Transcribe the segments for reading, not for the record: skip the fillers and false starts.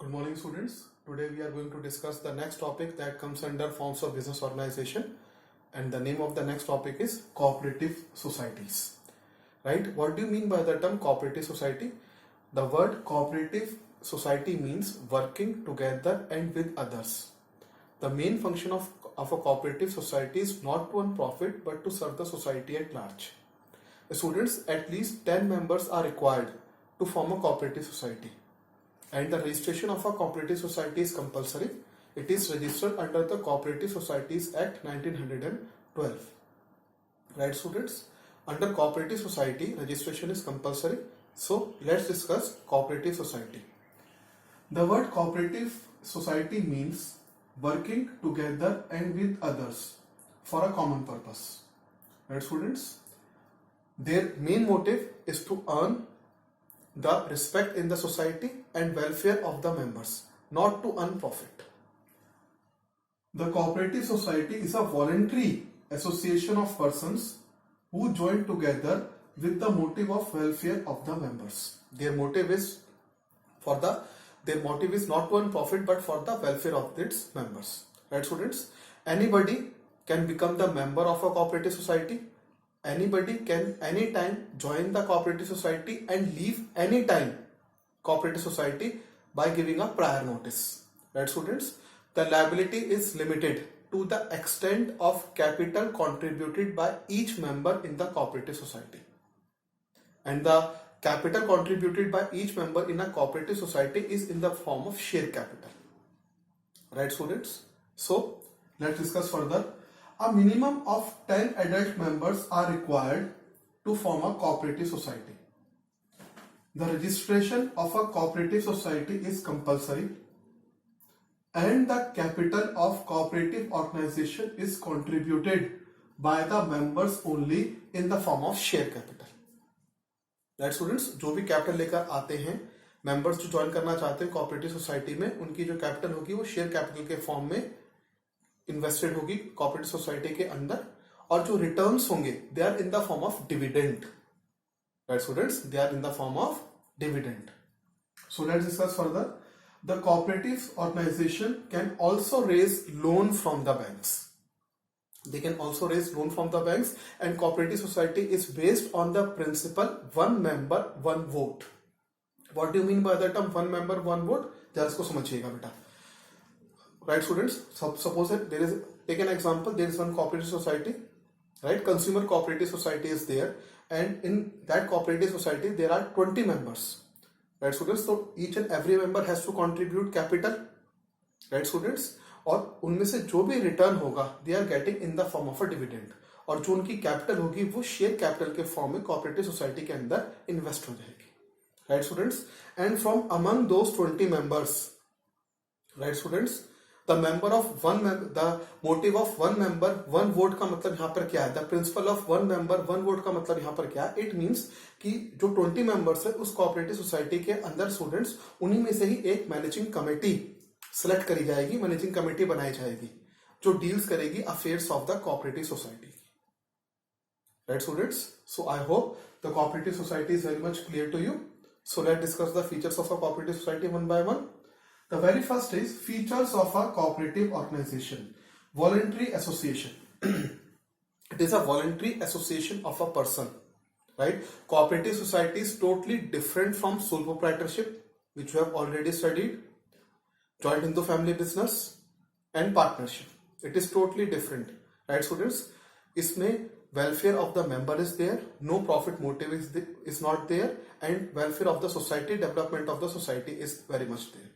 Good morning, students. Today we are going to discuss the next topic that comes under forms of business organization, and the name of the next topic is cooperative societies. Right? What do you mean by the term cooperative society? The word cooperative society means working together and with others. The main function of a cooperative society is not to earn profit but to serve the society at large. Students, at least 10 members are required to form a cooperative society. And the registration of a cooperative society is compulsory. It is registered under the Cooperative Societies Act 1912. Right, students? Under cooperative society, registration is compulsory. So let's discuss cooperative society. The word cooperative society means working together and with others for a common purpose. Right, students? Their main motive is to earn the respect in the society and welfare of the members, not to earn profit. The cooperative society is a voluntary association of persons who join together with the motive of welfare of the members. Their motive is not to earn profit but for the welfare of its members. Right, students? Anybody can become the member of a cooperative society. Anybody can anytime join the cooperative society and leave anytime cooperative society by giving a prior notice. Right, students? The liability is limited to the extent of capital contributed by each member in the cooperative society. And the capital contributed by each member in a cooperative society is in the form of share capital. Right, students? So, let's discuss further. A minimum of 10 adult members are required to form a cooperative society. The registration of a cooperative society is compulsory and the capital of cooperative organization is contributed by the members only in the form of share capital. Right, students? जो भी capital लेकर आते हैं members जो join करना चाहते हैं cooperative society में, उनकी जो कैपिटल होगी वो शेयर कैपिटल के फॉर्म में इन्वेस्टेड होगी कोऑपरेटिव सोसाइटी के अंदर, और जो रिटर्न्स होंगे they are in the form of dividend. Right, students? They are in the form of dividend. So let's discuss further. The cooperative organization can also raise loan from the banks. They can also raise loan from the banks, and cooperative society is based on the principle one member one vote. What do you mean by the term one member one vote? जरा इसको समझिएगा बेटा. Right, students? Suppose that there is, take an example, there is one cooperative society, right? Consumer cooperative society is there, and in that cooperative society there are 20 members. Right, students? So each and every member has to contribute capital. Right, students? और उनमें से जो भी return होगा they are getting in the form of a dividend, और जो उनकी capital होगी वो शेयर कैपिटल के फॉर्म में कोऑपरेटिव सोसाइटी के अंदर इन्वेस्ट हो जाएगी. Right, students? And from among those 20 members, right students, the member of one the motive of one member one vote का मतलब यहाँ पर क्या है? The principle of one member one vote का मतलब यहाँ पर क्या है? इट मीन्स कि जो 20 मेंबर्स है उस कोऑपरेटिव सोसाइटी के अंदर स्टूडेंट्स, उन्हीं में से ही एक मैनेजिंग कमेटी सेलेक्ट करी जाएगी, मैनेजिंग कमेटी बनाई जाएगी जो डील्स करेगी affairs of the cooperative society. Right, students? So I hope the cooperative society is very much clear to you. So let's discuss the features of a cooperative society one by one. The very first is features of a cooperative organization. Voluntary association. It is a voluntary association of a person. Right? Cooperative society is totally different from sole proprietorship, which we have already studied, joint Hindu family business, and partnership. It is totally different. Right, students? इसमें welfare of the member is there, no profit motive is not there, and welfare of the society, development of the society is very much there.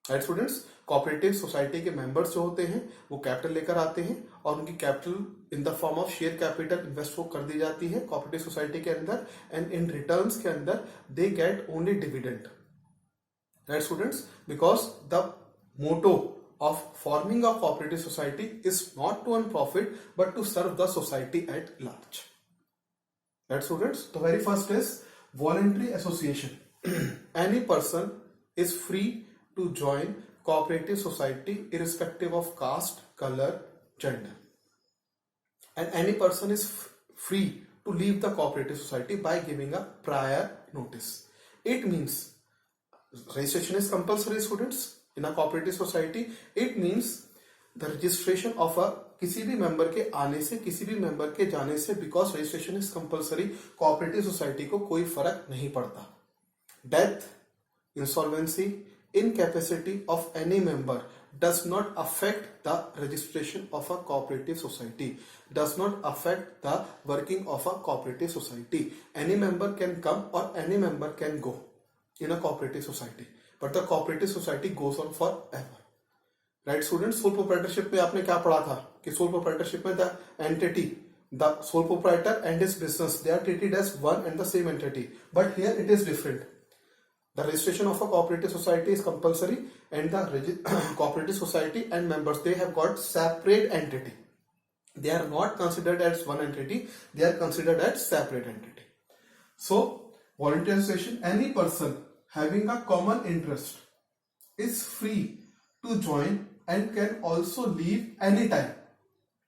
Right, students? Cooperative society के members जो होते हैं वो capital लेकर आते हैं और उनकी capital in the form of share capital invest कर दी जाती है कोऑपरेटिव सोसाइटी के अंदर, एंड इन रिटर्न्स के अंदर they get only dividend. Right, students? Because the motto of forming a cooperative society is not to earn profit but to serve the society at large. Right, students? The very first is voluntary association. Any person is free to join cooperative society irrespective of caste, color, gender, and any person is free to leave the cooperative society by giving a prior notice. It means registration is compulsory, students, in a cooperative society. It means the registration of a किसी भी member के आने से, किसी भी member के जाने से, because registration is compulsory, cooperative society को कोई फर्क नहीं पड़ता. Death, insolvency, incapacity of any member does not affect the registration of a cooperative society, does not affect the working of a cooperative society. Any member can come or any member can go in a cooperative society, but the cooperative society goes on forever. Right, students? Sole proprietorship में आपने क्या पढ़ा था कि sole proprietorship में the entity, the sole proprietor and his business, they are treated as one and the same entity, but here it is different. The registration of a cooperative society is compulsory, and the cooperative society and members, they have got separate entity. They are not considered as one entity, they are considered as separate entity. So, voluntary association, any person having a common interest is free to join and can also leave anytime.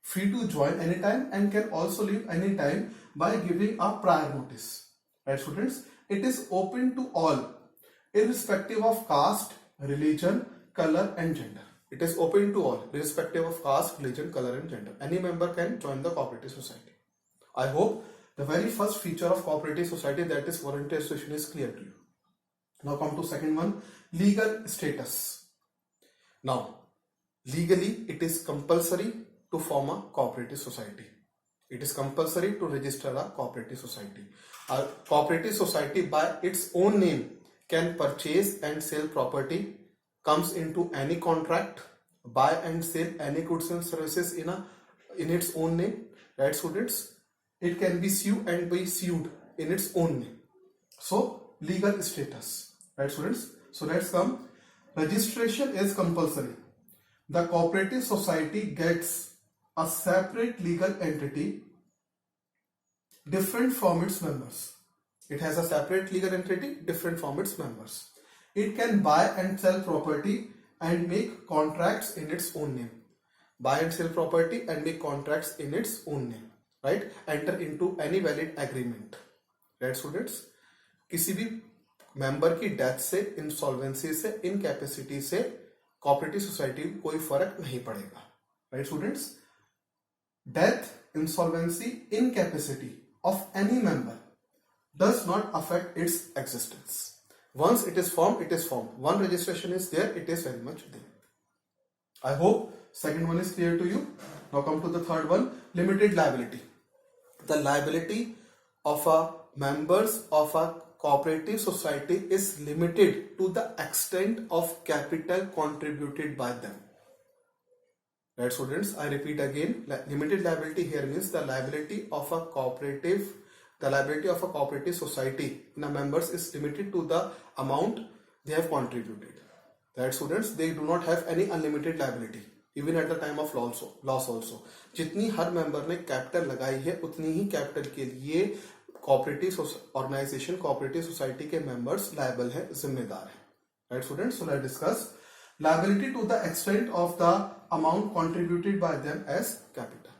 Free to join anytime and can also leave anytime by giving a prior notice. Right, students? It is open to all, irrespective of caste, religion, color and gender. It is open to all, irrespective of caste, religion, color and gender. Any member can join the cooperative society. I hope the very first feature of cooperative society, that is voluntary association, is clear to you. Now come to second one, legal status. Now, legally it is compulsory to form a cooperative society. It is compulsory to register a cooperative society. A cooperative society by its own name can purchase and sell property, comes into any contract, buy and sell any goods and services in its own name. Right, students? It can be sued and be sued in its own name. So, legal status. Right, students? So, let's come. Registration is compulsory. The cooperative society gets a separate legal entity different from its members. It has a separate legal entity different from its members. It can buy and sell property and make contracts in its own name. Buy and sell property and make contracts in its own name. Right? Enter into any valid agreement. Right, students? किसी भी member की death से, insolvency से, incapacity से cooperative society को कोई फर्क नहीं पड़ेगा. Right, students? Death, insolvency, incapacity of any member does not affect its existence. Once it is formed, it is formed. One registration is there, it is very much there. I hope second one is clear to you. Now come to the third one, limited liability. The liability of a members of a cooperative society is limited to the extent of capital contributed by them. Right, students? I repeat again, limited liability here means the liability of a cooperative society in a members is limited to the amount they have contributed. Right, students? They do not have any unlimited liability even at the time of loss also. जितनी हर member ने capital लगाई है उतनी ही capital के लिए cooperative organisation, cooperative society के members liable है, जिम्मेदार है. Right, students? So let's discuss liability to the extent of the amount contributed by them as capital.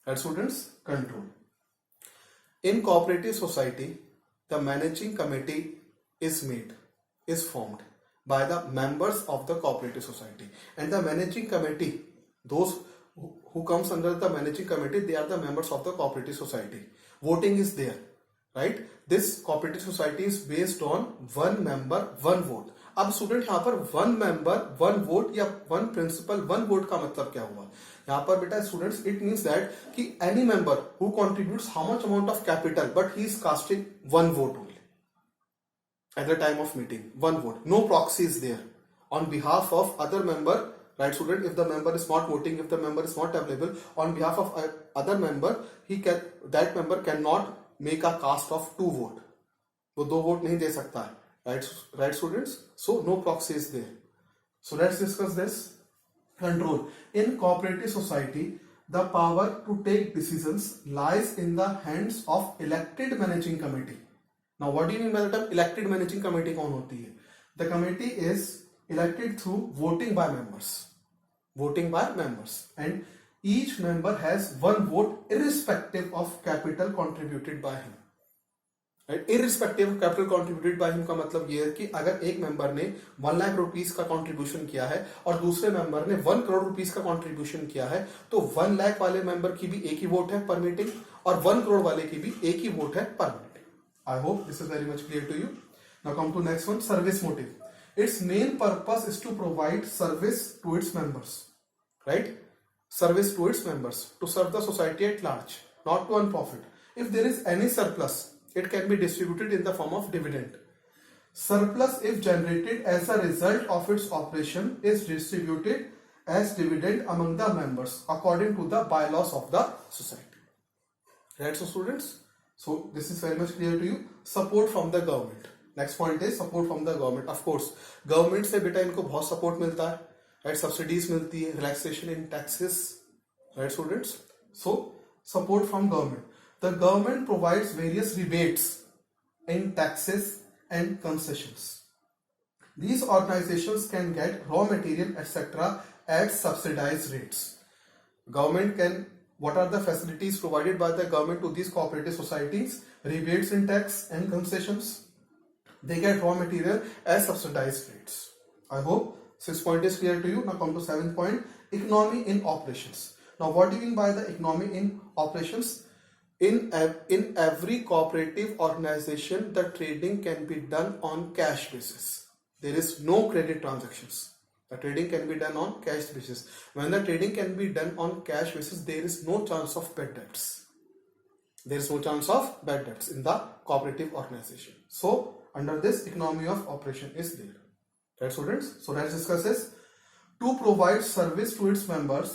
Right, students? Control. In cooperative society, the managing committee is formed by the members of the cooperative society, and the managing committee, those who comes under the managing committee, they are the members of the cooperative society. Voting is there. Right? This cooperative society is based on one member, one vote. अब student यहाँ पर one member one vote या one principle one vote का मतलब क्या हुआ? यहाँ पर बेटा स्टूडेंट्स, इट मींस दैट कि any member who contributes how much amount of capital but he is casting one vote only at the time of meeting, one vote, no proxy is there on behalf of other member. Right, student? If the member is not voting, if the member is not available on behalf of other member, that member cannot make a cast of 2 vote. वो 2 vote नहीं दे सकता है. Right, students? So no proxy is there. So let's discuss this. Control. In cooperative society, the power to take decisions lies in the hands of elected managing committee. Now, what do you mean by the term elected managing committee? कौन होती है? The committee is elected through voting by members. Voting by members, and each member has one vote irrespective of capital contributed by him. Right. Irrespective of capital contributed by him का मतलब ये है कि अगर एक मेंबर ने 1 lakh rupees का contribution किया है और दूसरे मेंबर ने 1 करोड़ रुपीस का कंट्रीब्यूशन किया है, तो 1 लाख वाले मेंबर की भी एक ही वोट है पर मीटिंग और 1 करोड़ वाले की भी एक ही वोट है पर meeting. I hope this is very much clear to you. Now come to next one, service motive. Its main purpose is to provide service to its members, right? Service to its members, to serve the society at large, not to earn profit. If there is any surplus, it can be distributed in the form of dividend. Surplus, if generated as a result of its operation, is distributed as dividend among the members according to the bylaws of the society. Right, so students? So this is very much clear to you. Support from the government. Next point is support from the government. Of course, government से बेटा इनको बहुत support मिलता है, right? Subsidies मिलती है, relaxation in taxes, right students? So support from government, the government provides various rebates in taxes and concessions. These organizations can get raw material etc. at subsidized rates. Government can, what are the facilities provided by the government to these cooperative societies? Rebates in tax and concessions. They get raw material at subsidized rates. I hope 6 point is clear to you. Now come to 7 point, economy in operations. Now what do you mean by the economy in operations? In every cooperative organization, the trading can be done on cash basis. There is no credit transactions. The trading can be done on cash basis. When the trading can be done on cash basis, there is no chance of bad debts. There is no chance of bad debts in the cooperative organization. So under this, economy of operation is there. Right, students? So let's discuss this. To provide service to its members,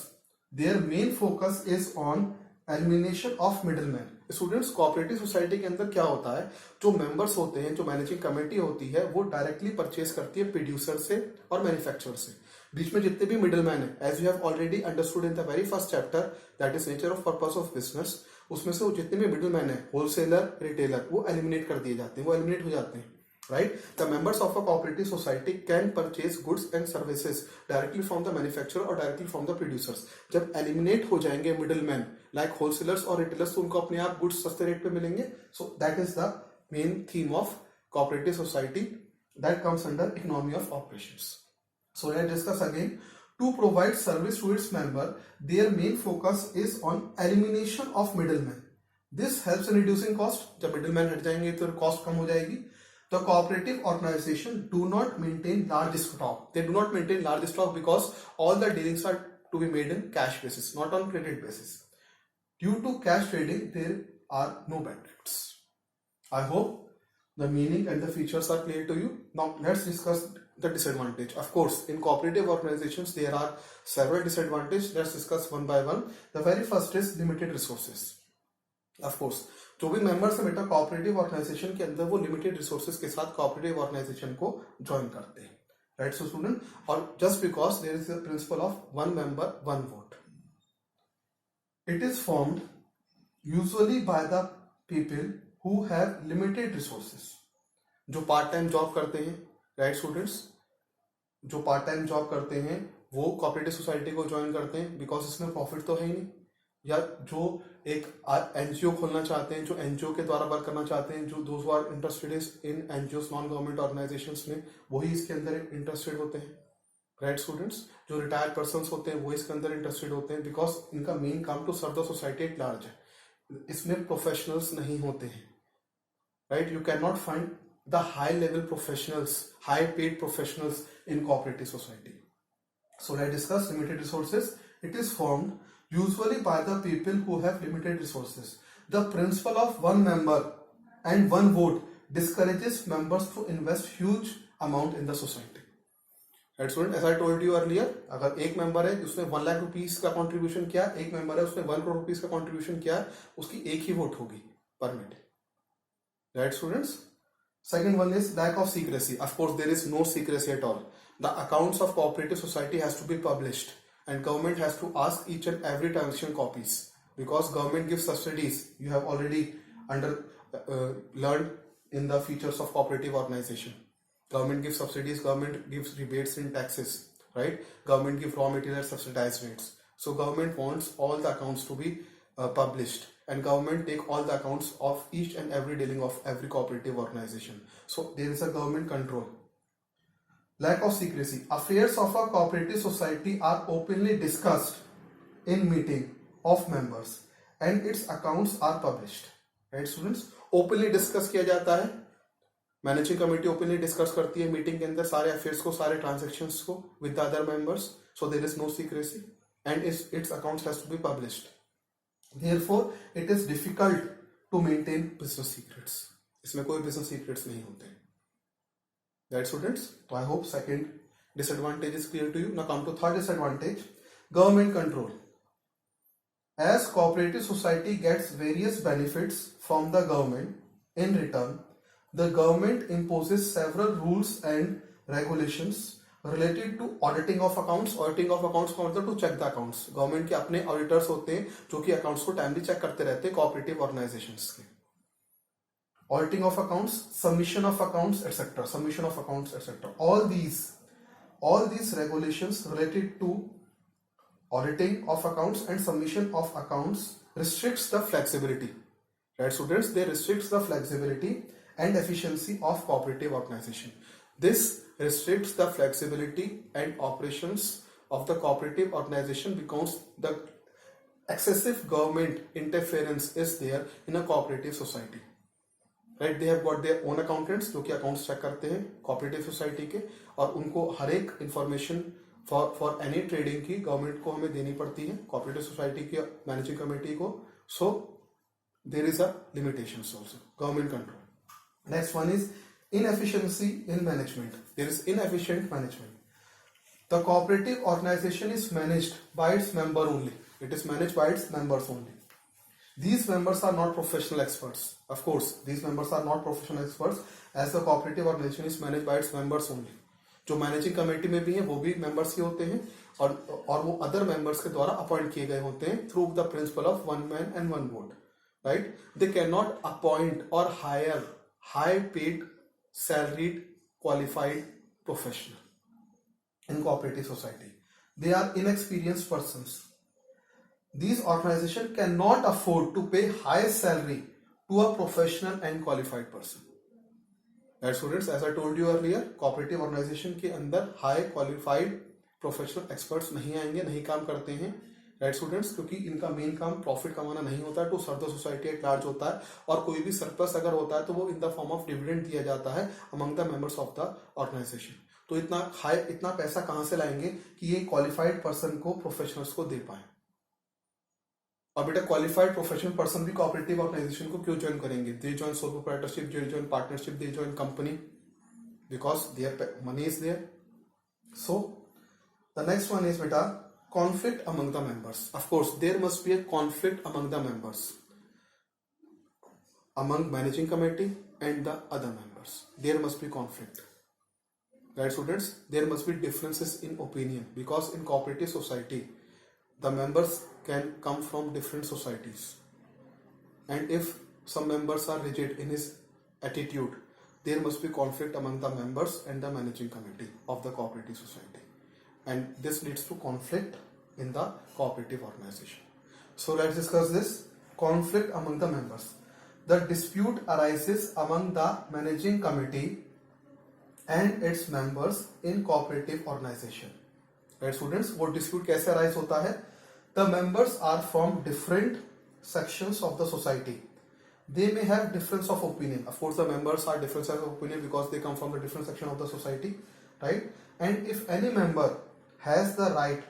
their main focus is on elimination of middlemen. Students, cooperative society के अंदर क्या होता है, जो members होते हैं, जो managing committee होती है, वो डायरेक्टली परचेज करती है प्रोड्यूसर से और मैन्युफैक्चरर से. बीच में जितने भी मिडलमैन है, as you have already understood in the very first chapter, that is nature of purpose of business, उसमें से वो जितने भी मिडलमैन है, होलसेलर, रिटेलर, वो एलिमिनेट कर दिए जाते हैं, वो एलिमिनेट हो जाते हैं. Right? The members of a cooperative society can purchase goods and services directly from the manufacturer or directly from the producers. जब eliminate हो जाएंगे middlemen like wholesalers और retailers, तो उनको अपने आप goods सस्ते रेट पे मिलेंगे. So that is the main theme of cooperative society that comes under economy of operations. So let's discuss again. To provide service to its member, their main focus is on elimination of middlemen. This helps in reducing cost. जब middlemen हट जाएंगे तो cost कम हो जाएगी. The cooperative organization do not maintain large stock. They do not maintain large stock because all the dealings are to be made in cash basis, not on credit basis. Due to cash trading, there are no bad debts. I hope the meaning and the features are clear to you. Now let's discuss the disadvantage. Of course, in cooperative organizations, there are several disadvantages. Let's discuss one by one. The very first is limited resources. Of course, जो भी members है बेटा cooperative organisation के अंदर, वो limited resources के साथ cooperative organization को ज्वाइन करते हैं, राइट? सो स्टूडेंट, और just because there is the principle of one member one vote, it is formed usually by the people who have limited resources. जो पार्ट टाइम जॉब करते हैं, right students, जो part time job करते हैं वो cooperative society को join करते हैं बिकॉज इसमें प्रॉफिट तो है ही नहीं. या जो एक एनजीओ खोलना चाहते हैं, जो एनजीओ के द्वारा वर्क करना चाहते हैं, जो those are interested in NGO non government organizations में, वही इसके अंदर इंटरेस्टेड होते हैं, राइट स्टूडेंट्स? जो रिटायर्ड पर्सन होते हैं वो इसके अंदर इंटरेस्टेड होते हैं बिकॉज इनका मेन काम to serve the society at large है. इसमें प्रोफेशनल्स नहीं होते हैं, right? You can not find the high level professionals, high paid professionals in cooperative society. So let's discuss limited resources. It is formed usually by the people who have limited resources. The principle of one member and one vote discourages members to invest huge amount in the society. Right, student, as I told you earlier, अगर एक member है उसने 1 lakh rupees का contribution किया, एक member है उसने 1 crore rupees का कंट्रीब्यूशन किया, उसकी एक ही वोट होगी पर meeting, right students? Second one is lack of secrecy. Of course, there is no secrecy at all. The accounts of cooperative society has to be published. And government has to ask each and every transaction copies because government gives subsidies. You have already learned in the features of cooperative organization. Government gives subsidies, government gives rebates in taxes, right? Government gives raw material at subsidized rates. So government wants all the accounts to be published and government take all the accounts of each and every dealing of every cooperative organization. So there is a government control. Lack of secrecy. Affairs of a cooperative society are openly discussed in meeting of members and its accounts are published. Right students? Openly discuss किया जाता है. Managing committee openly discuss करती है meeting के अंदर सारे affairs को, सारे ट्रांजैक्शंस को with the other members, so there is no secrecy and its accounts has to be published. Therefore it is difficult to maintain business secrets. इसमें कोई बिजनेस सीक्रेट्स नहीं होते. दैट स्टूडेंट्स, तो I hope second disadvantage is clear to you. Now come to third disadvantage, government control. As cooperative society gets various benefits from the government, in return, the government imposes several rules and regulations related to auditing of accounts. Auditing of accounts का मतलब to check the accounts. Government के अपने auditors होते हैं जो कि accounts को timely check करते रहते हैं cooperative organizations के. Auditing of accounts, submission of accounts, etc. Submission of accounts, etc. All these regulations related to auditing of accounts and submission of accounts restricts the flexibility. Right students, they restricts the flexibility and efficiency of cooperative organization. This restricts the flexibility and operations of the cooperative organization because the excessive government interference is there in a cooperative society. Right, they have got their own accountants जो कि accounts check करते हैं cooperative society के, और उनको हर एक information for any trading की गवर्नमेंट को हमें देनी पड़ती है, कोऑपरेटिव सोसाइटी की मैनेजिंग कमेटी को. So there is a limitations also. Government control. Next one is inefficiency in management. There is inefficient management. The cooperative organization is managed by its member only. It is managed by its members only. These members are not professional experts. Of course, these members are not professional experts as the cooperative organization is managed by its members only. जो managing committee में भी हैं वो भी members ही होते हैं और वो अदर मेंबर्स के द्वारा अपॉइंट किए गए होते हैं through the principle of one man and one vote. Right, they can not appoint or hire high paid salaried qualified professional in cooperative society. They are inexperienced persons. These organizations cannot afford to pay high salary to a professional and qualified person. Right students, as I told you earlier, cooperative organization के अंदर high qualified professional experts नहीं आएंगे, नहीं काम करते हैं. Right students, क्योंकि इनका मेन काम प्रॉफिट कमाना नहीं होता है, to serve the society at large होता है, और कोई भी सरप्लस अगर होता है तो वो in the form of dividend दिया जाता है among the members of the organization. तो इतना पैसा कहाँ से लाएंगे कि ये क्वालिफाइड पर्सन को, प्रोफेशनल्स को दे पाए. और बेटा क्वालिफाइड प्रोफेशनल पर्सन भी कोऑपरेटिव ऑर्गेनाइजेशन को क्यों ज्वाइन करेंगे? They join sole proprietorship, they join partnership, they join company, because their money is there. So the next one is बेटा conflict among the members. Of course there must be a conflict among the members, among managing committee and the other members. There must be conflict. Right students, there must be differences in opinion because in cooperative society the members can come from different societies, and if some members are rigid in his attitude, there must be conflict among the members and the managing committee of the cooperative society, and this leads to conflict in the cooperative organization. So let's discuss this conflict among the members. The dispute arises among the managing committee and its members in cooperative organization. Right students, वो dispute कैसे arise होता है? The members are from different sections of the society. They may have difference of opinion. Of course, the members are different of opinion because they come from the different section of the society, right? And if any member has the right,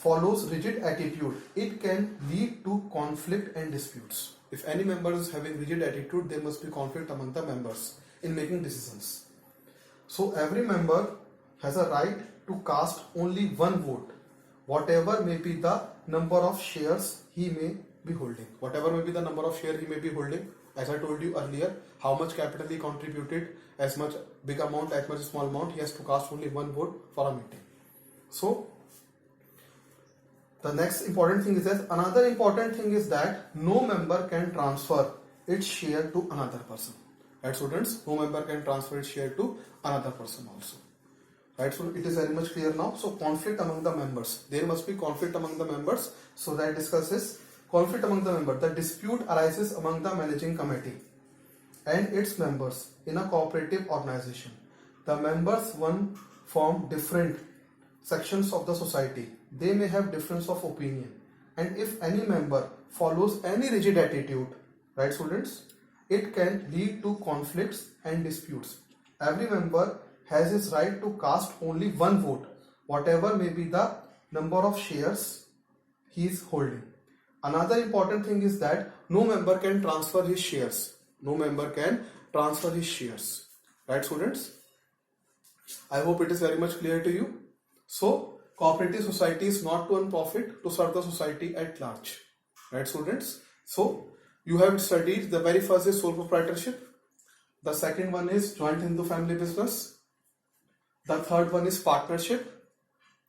follows rigid attitude, it can lead to conflict and disputes. If any member is having rigid attitude, there must be conflict among the members in making decisions. So every member has a right to cast only one vote, whatever may be the number of shares he may be holding. Whatever may be the number of shares he may be holding. As I told you earlier, how much capital he contributed, as much big amount, as much small amount, he has to cast only one vote for a meeting. So the next important thing is that another important thing is that no member can transfer its share to another person. Right students, no member can transfer its share to another person also. Right, so it is very much clear now. So conflict among the members, there must be conflict among the members. So that discusses conflict among the members. The dispute arises among the managing committee and its members in a cooperative organization. The members one form different sections of the society. They may have difference of opinion, and if any member follows any rigid attitude, right students, it can lead to conflicts and disputes. Every member has his right to cast only one vote, whatever may be the number of shares he is holding. Another important thing is that no member can transfer his shares. No member can transfer his shares. Right students? I hope it is very much clear to you. So, cooperative society is not to earn profit, to serve the society at large. Right students? So, you have studied, the very first is sole proprietorship. The second one is joint Hindu family business. The third one is partnership.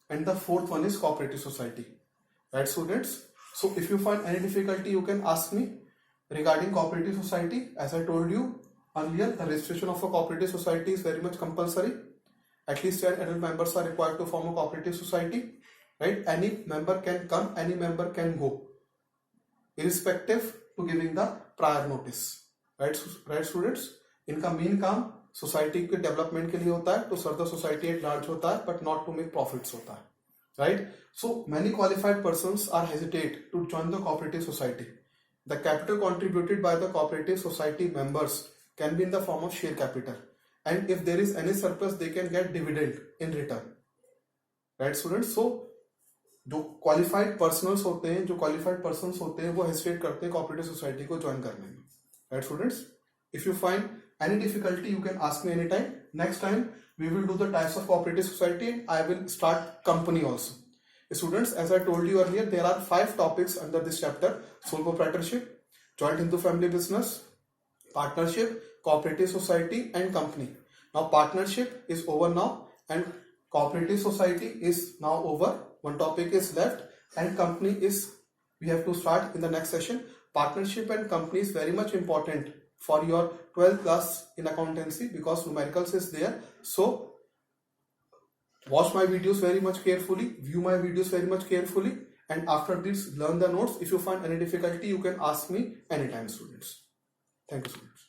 And the fourth one is cooperative society. Right students? So if you find any difficulty, you can ask me regarding cooperative society. As I told you earlier, the registration of a cooperative society is very much compulsory. At least 10 adult members are required to form a cooperative society. Right? Any member can come, any member can go, irrespective to giving the prior notice. Right students? इनका main काम society के development के लिए होता है, to serve the society at large होता है, but not to make profits होता है. Right? So many qualified persons are hesitate to join the cooperative society. The capital contributed by the cooperative society members can be in the form of share capital, and if there is any surplus, they can get dividend in return. Right students? So जो qualified persons होते हैं वो hesitate करते हैं cooperative society को join करने में. Right students? If you find any difficulty, you can ask me anytime. Next time we will do the types of cooperative society, and I will start company also. Students, as I told you earlier, there are 5 topics under this chapter: sole proprietorship, joint Hindu family business, partnership, cooperative society, and company. Now partnership is over now, and cooperative society is now over. One topic is left, and company is, we have to start in the next session. Partnership and company is very much important for your 12th class in accountancy, because numericals is there. So watch my videos very much carefully, view my videos very much carefully, and after this learn the notes. If you find any difficulty, you can ask me anytime students. Thank you students.